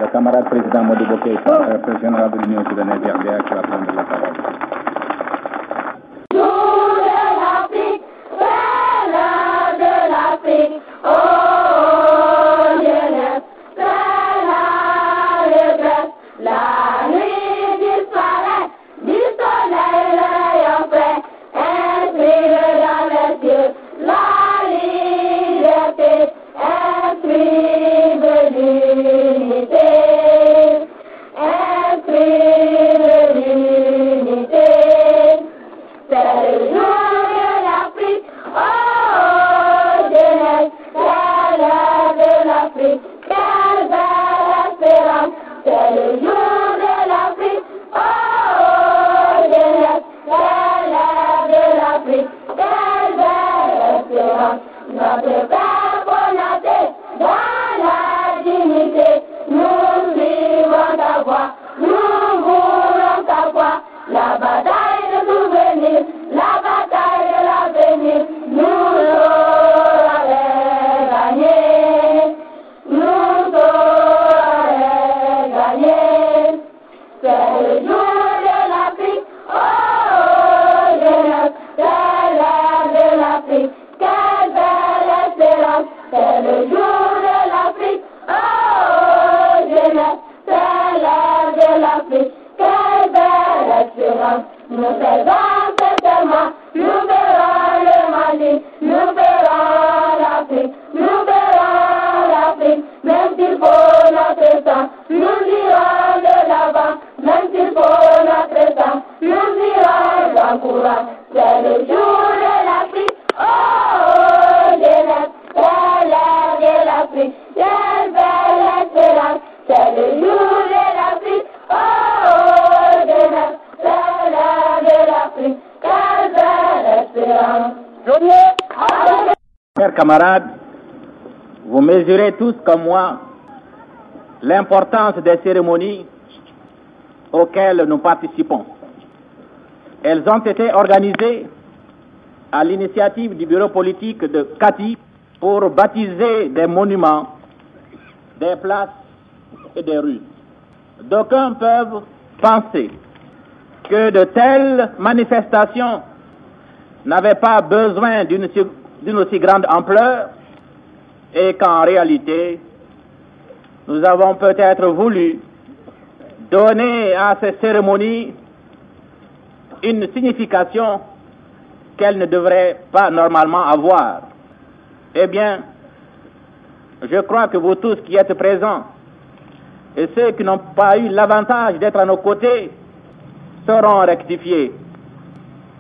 Le camarade président Modibo Keïta, secrétaire général de l'Union soudanaise RDA, qui va prendre la parole. Chers camarades, vous mesurez tous comme moi l'importance des cérémonies auxquelles nous participons. Elles ont été organisées à l'initiative du bureau politique de Kati pour baptiser des monuments, des places et des rues. D'aucuns peuvent penser que de telles manifestations n'avaient pas besoin d'une aussi grande ampleur et qu'en réalité, nous avons peut-être voulu donner à ces cérémonies une signification qu'elles ne devraient pas normalement avoir. Eh bien, je crois que vous tous qui êtes présents et ceux qui n'ont pas eu l'avantage d'être à nos côtés sauront rectifier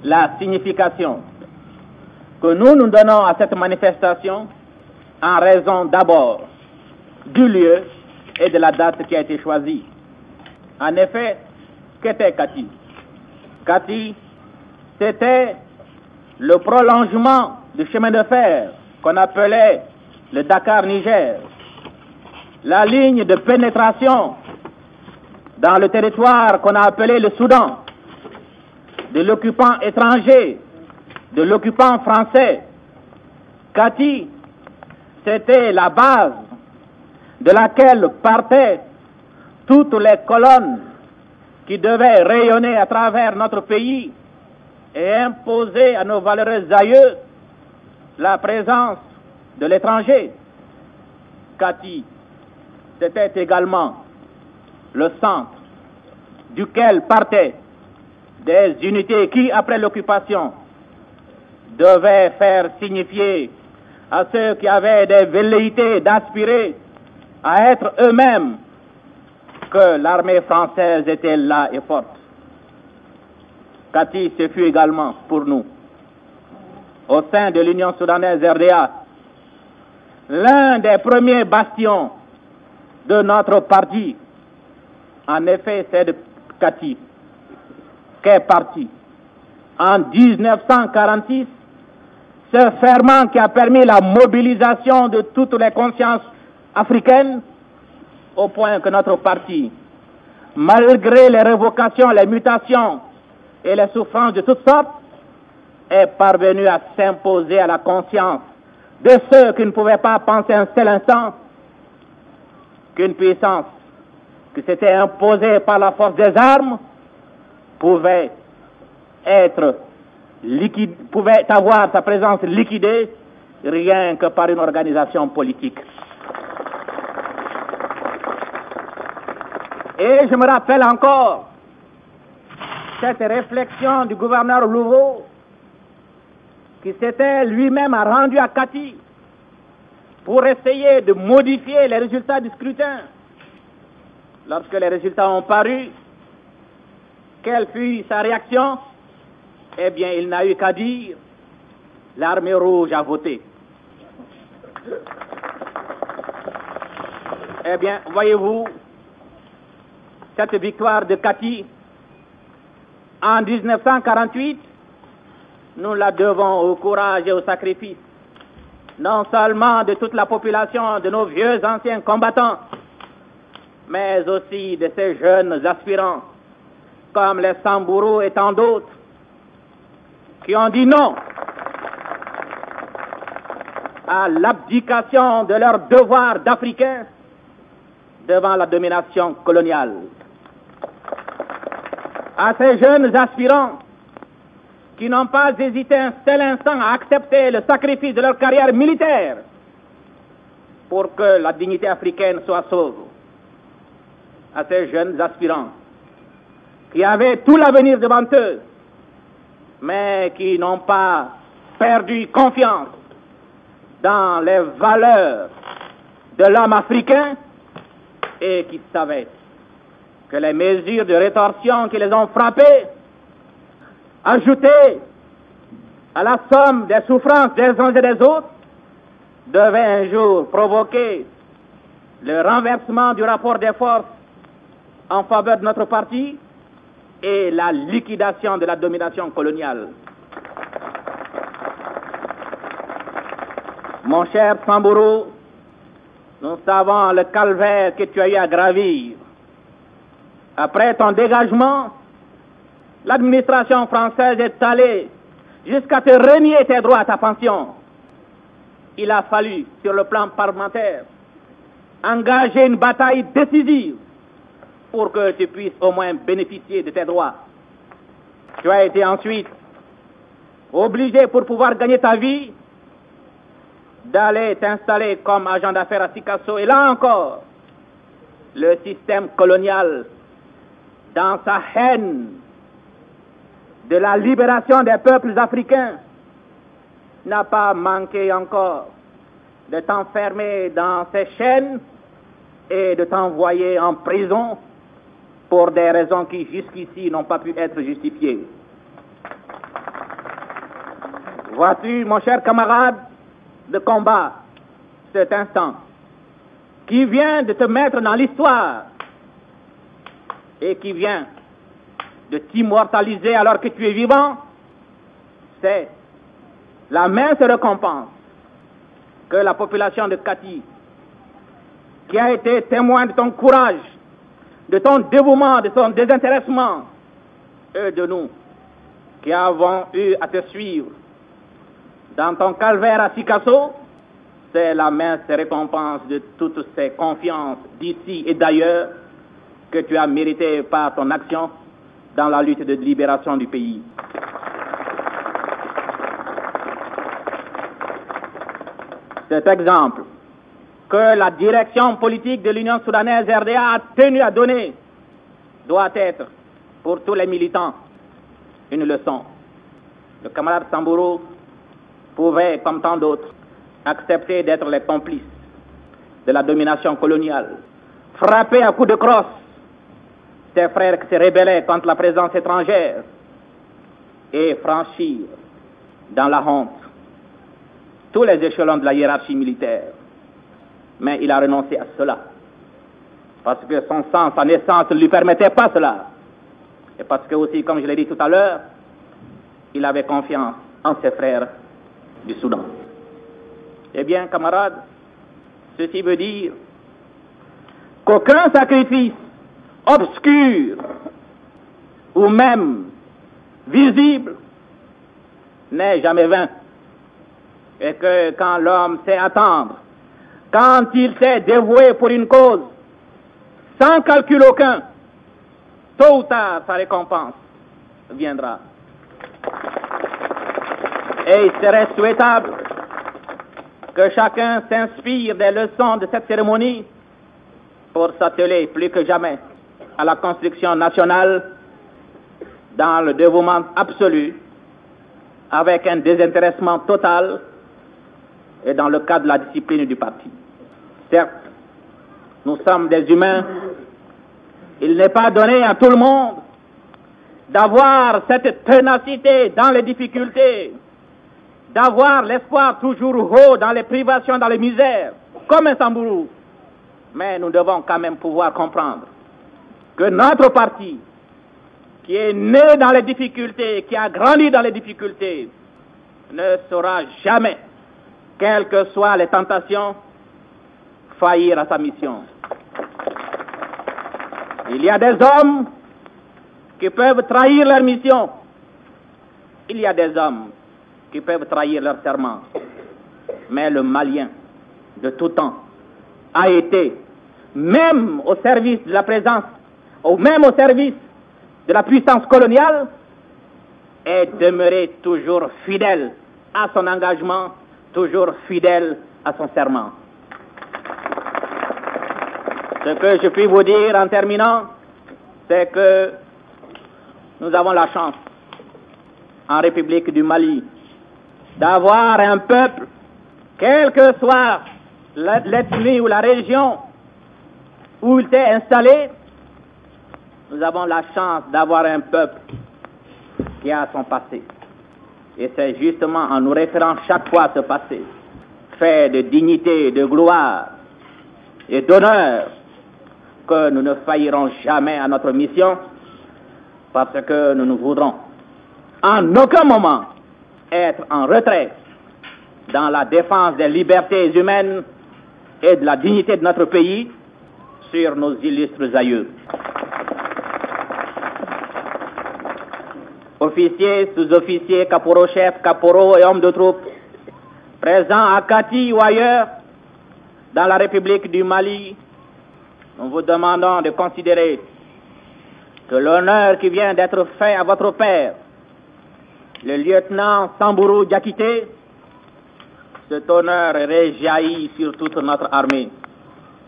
la signification que nous donnons à cette manifestation en raison d'abord du lieu et de la date qui a été choisie. En effet, qu'était Kati? Kati, c'était le prolongement du chemin de fer qu'on appelait le Dakar-Niger, la ligne de pénétration dans le territoire qu'on a appelé le Soudan, de l'occupant étranger, de l'occupant français. Kati, c'était la base de laquelle partaient toutes les colonnes qui devaient rayonner à travers notre pays et imposer à nos valeureux aïeux la présence de l'étranger. Kati, c'était également le centre duquel partaient des unités qui, après l'occupation, devaient faire signifier à ceux qui avaient des velléités d'aspirer à être eux-mêmes que l'armée française était là et forte. Kati, ce fut également pour nous, au sein de l'Union soudanaise RDA, l'un des premiers bastions de notre parti. En effet, c'est de Kati qu'est parti en 1946 ce ferment qui a permis la mobilisation de toutes les consciences africaines, au point que notre parti, malgré les révocations, les mutations et les souffrances de toutes sortes, est parvenu à s'imposer à la conscience de ceux qui ne pouvaient pas penser un seul instant qu'une puissance qui s'était imposé par la force des armes pouvait avoir sa présence liquidée rien que par une organisation politique. Et je me rappelle encore cette réflexion du gouverneur Louveau qui s'était lui-même rendu à Kati pour essayer de modifier les résultats du scrutin. Lorsque les résultats ont paru, quelle fut sa réaction? Eh bien, il n'a eu qu'à dire « L'armée rouge a voté ». Eh bien, voyez-vous, cette victoire de Kati, en 1948, nous la devons au courage et au sacrifice, non seulement de toute la population, de nos vieux anciens combattants, mais aussi de ces jeunes aspirants, comme les Samburu et tant d'autres, qui ont dit non à l'abdication de leur devoir d'Africains devant la domination coloniale. À ces jeunes aspirants qui n'ont pas hésité un seul instant à accepter le sacrifice de leur carrière militaire pour que la dignité africaine soit sauve. À ces jeunes aspirants qui avaient tout l'avenir devant eux, mais qui n'ont pas perdu confiance dans les valeurs de l'homme africain et qui savaient que les mesures de rétorsion qui les ont frappés, ajoutées à la somme des souffrances des uns et des autres, devaient un jour provoquer le renversement du rapport des forces en faveur de notre parti et la liquidation de la domination coloniale. Mon cher Samburu, nous savons le calvaire que tu as eu à gravir. Après ton dégagement, l'administration française est allée jusqu'à te renier tes droits à ta pension. Il a fallu, sur le plan parlementaire, engager une bataille décisive pour que tu puisses au moins bénéficier de tes droits. Tu as été ensuite obligé, pour pouvoir gagner ta vie, d'aller t'installer comme agent d'affaires à Sikasso. Et là encore, le système colonial, dans sa haine de la libération des peuples africains, n'a pas manqué encore de t'enfermer dans ses chaînes et de t'envoyer en prison pour des raisons qui jusqu'ici n'ont pas pu être justifiées. Vois-tu, mon cher camarade de combat, cet instant qui vient de te mettre dans l'histoire et qui vient de t'immortaliser alors que tu es vivant, c'est la mince récompense que la population de Kati, qui a été témoin de ton courage, de ton dévouement, de ton désintéressement, et de nous, qui avons eu à te suivre dans ton calvaire à Sikasso, c'est la mince récompense de toutes ces confiances d'ici et d'ailleurs que tu as mérité par ton action dans la lutte de libération du pays. Cet exemple que la direction politique de l'Union soudanaise RDA a tenu à donner doit être, pour tous les militants, une leçon. Le camarade Samburu pouvait, comme tant d'autres, accepter d'être les complices de la domination coloniale, frapper à coups de crosse ses frères qui se rebellaient contre la présence étrangère et franchir dans la honte tous les échelons de la hiérarchie militaire. Mais il a renoncé à cela parce que son sang, sa naissance ne lui permettait pas cela. Et parce que aussi, comme je l'ai dit tout à l'heure, il avait confiance en ses frères du Soudan. Eh bien, camarades, ceci veut dire qu'aucun sacrifice obscur ou même visible n'est jamais vain. Et que quand l'homme sait attendre, quand il s'est dévoué pour une cause, sans calcul aucun. Tôt ou tard, sa récompense viendra. Et il serait souhaitable que chacun s'inspire des leçons de cette cérémonie pour s'atteler plus que jamais à la construction nationale dans le dévouement absolu, avec un désintéressement total et dans le cadre de la discipline du parti. Certes, nous sommes des humains. Il n'est pas donné à tout le monde d'avoir cette ténacité dans les difficultés, d'avoir l'espoir toujours haut dans les privations, dans les misères, comme un Samburu. Mais nous devons quand même pouvoir comprendre que notre parti, qui est né dans les difficultés, qui a grandi dans les difficultés, ne saura jamais, quelles que soient les tentations, faillir à sa mission. Il y a des hommes qui peuvent trahir leur mission. Il y a des hommes qui peuvent trahir leur serment. Mais le Malien, de tout temps, a été, même au service de la présence, ou même au service de la puissance coloniale, est demeuré toujours fidèle à son engagement, toujours fidèle à son serment. Ce que je puis vous dire en terminant, c'est que nous avons la chance, en République du Mali, d'avoir un peuple, quelle que soit l'ethnie ou la région où il s'est installé, nous avons la chance d'avoir un peuple qui a son passé. Et c'est justement en nous référant chaque fois à ce passé, fait de dignité, de gloire et d'honneur, que nous ne faillirons jamais à notre mission, parce que nous ne voudrons en aucun moment être en retrait dans la défense des libertés humaines et de la dignité de notre pays sur nos illustres aïeux. Officiers, sous-officiers, caporaux-chefs, caporaux et hommes de troupes, présents à Kati ou ailleurs, dans la République du Mali, nous vous demandons de considérer que l'honneur qui vient d'être fait à votre père, le lieutenant Samburu Diakité, cet honneur réjaillit sur toute notre armée.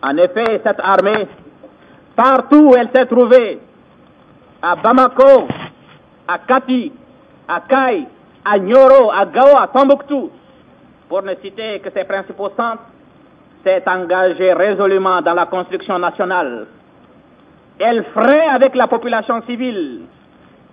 En effet, cette armée, partout où elle s'est trouvée, à Bamako, à Kati, à Kai, à Nioro, à Gao, à Tombouctou, pour ne citer que ses principaux centres, s'est engagée résolument dans la construction nationale. Elle fraye avec la population civile.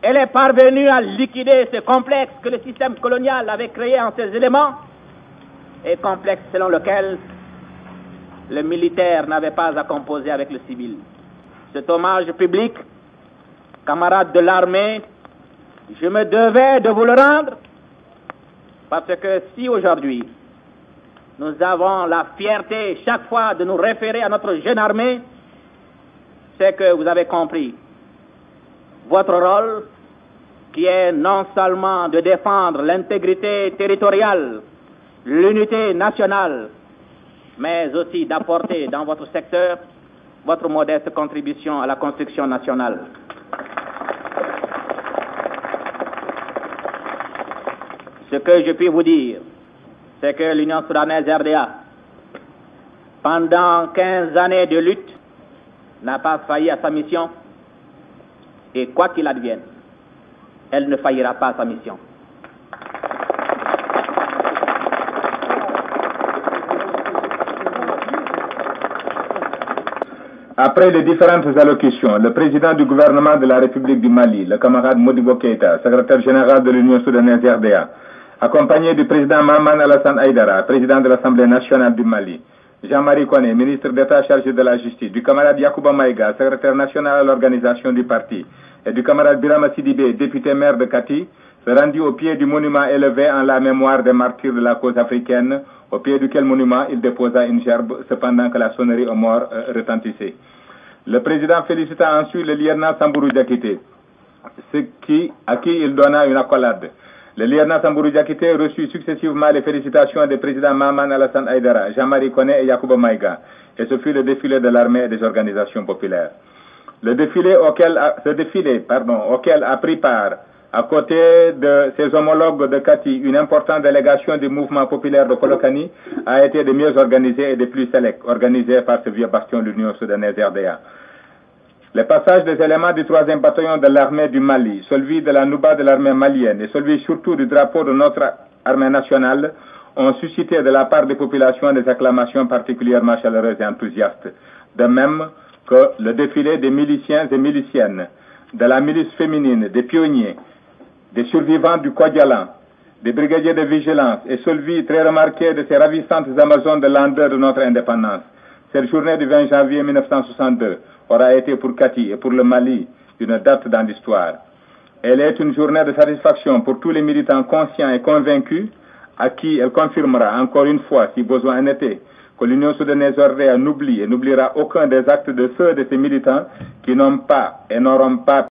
Elle est parvenue à liquider ce complexe que le système colonial avait créé en ses éléments, et complexe selon lequel le militaire n'avait pas à composer avec le civil. Cet hommage public, camarades de l'armée, je me devais de vous le rendre, parce que si aujourd'hui nous avons la fierté chaque fois de nous référer à notre jeune armée, c'est que vous avez compris votre rôle, qui est non seulement de défendre l'intégrité territoriale, l'unité nationale, mais aussi d'apporter dans votre secteur votre modeste contribution à la construction nationale. Ce que je puis vous dire, c'est que l'Union soudanaise RDA, pendant 15 années de lutte, n'a pas failli à sa mission, et quoi qu'il advienne, elle ne faillira pas à sa mission. Après les différentes allocutions, le président du gouvernement de la République du Mali, le camarade Modibo Keïta, secrétaire général de l'Union soudanaise RDA, accompagné du président Mahaman Alassane Aïdara, président de l'Assemblée nationale du Mali, Jean-Marie Kone, ministre d'État chargé de la justice, du camarade Yacouba Maïga, secrétaire national à l'organisation du parti, et du camarade Birama Sidibé, député maire de Kati, se rendit au pied du monument élevé en la mémoire des martyrs de la cause africaine, au pied duquel monument il déposa une gerbe, cependant que la sonnerie aux morts retentissait. Le président félicita ensuite le lieutenant Samburu Diakité, à qui il donna une accolade. Le lieutenant Samburu Diakité reçut successivement les félicitations des présidents Mahaman Alassane Aïdara, Jean-Marie Koné et Yacouba Maïga, et ce fut le défilé de l'armée et des organisations populaires. Ce défilé auquel a pris part, à côté de ses homologues de Kati, une importante délégation du mouvement populaire de Kolokani, a été des mieux organisés et des plus sélects, organisés par ce vieux bastion de l'Union soudanaise RDA. Le passage des éléments du 3e bataillon de l'armée du Mali, celui de la Nouba de l'armée malienne et celui surtout du drapeau de notre armée nationale ont suscité de la part des populations des acclamations particulièrement chaleureuses et enthousiastes. De même que le défilé des miliciens et miliciennes, de la milice féminine, des pionniers, des survivants du Kodialan, des brigadiers de vigilance et celui très remarqué de ces ravissantes Amazones de l'Andeur de notre indépendance. Cette journée du 20 janvier 1962 aura été pour Kati et pour le Mali une date dans l'histoire. Elle est une journée de satisfaction pour tous les militants conscients et convaincus à qui elle confirmera encore une fois, si besoin en était, que l'Union soudanaise RDA n'oublie et n'oubliera aucun des actes de ceux de ces militants qui n'ont pas et n'auront pas